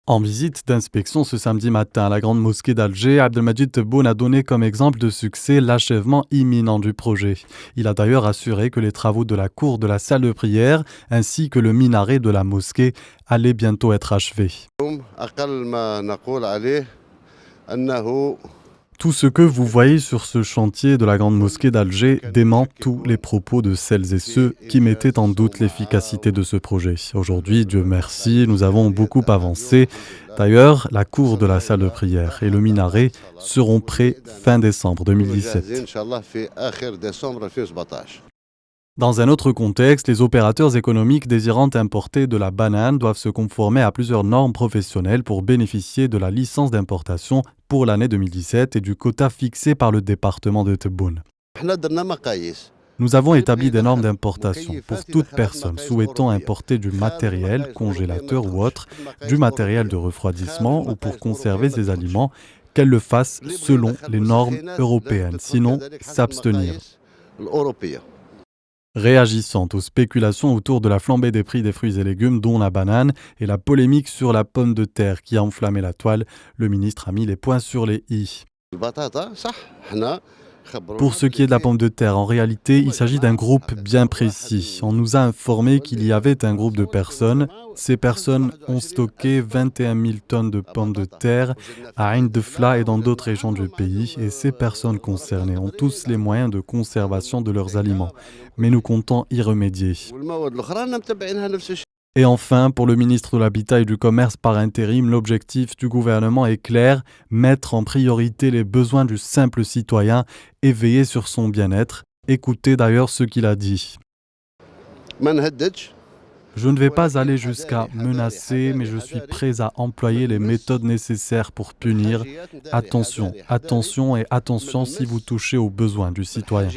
En visite d'inspection ce samedi matin à la grande mosquée d'Alger, Abdelmajid Tebboune a donné comme exemple de succès l'achèvement imminent du projet. Il a d'ailleurs assuré que les travaux de la cour de la salle de prière ainsi que le minaret de la mosquée allaient bientôt être achevés. Tout ce que vous voyez sur ce chantier de la grande mosquée d'Alger dément tous les propos de celles et ceux qui mettaient en doute l'efficacité de ce projet. Aujourd'hui, Dieu merci, nous avons beaucoup avancé. D'ailleurs, la cour de la salle de prière et le minaret seront prêts fin décembre 2017. Dans un autre contexte, les opérateurs économiques désirant importer de la banane doivent se conformer à plusieurs normes professionnelles pour bénéficier de la licence d'importation pour l'année 2017 et du quota fixé par le département de Tebboune. Nous avons établi des normes d'importation pour toute personne souhaitant importer du matériel, congélateur ou autre, du matériel de refroidissement ou pour conserver ses aliments, qu'elle le fasse selon les normes européennes, sinon s'abstenir. Réagissant aux spéculations autour de la flambée des prix des fruits et légumes, dont la banane, et la polémique sur la pomme de terre qui a enflammé la toile, le ministre a mis les points sur les i. Pour ce qui est de la pomme de terre, en réalité, il s'agit d'un groupe bien précis. On nous a informé qu'il y avait un groupe de personnes. Ces personnes ont stocké 21 000 tonnes de pommes de terre à Ain Defla et dans d'autres régions du pays. Et ces personnes concernées ont tous les moyens de conservation de leurs aliments. Mais nous comptons y remédier. Et enfin, pour le ministre de l'Habitat et du Commerce par intérim, l'objectif du gouvernement est clair, mettre en priorité les besoins du simple citoyen et veiller sur son bien-être. Écoutez d'ailleurs ce qu'il a dit. Je ne vais pas aller jusqu'à menacer, mais je suis prêt à employer les méthodes nécessaires pour punir. Attention, attention et attention si vous touchez aux besoins du citoyen.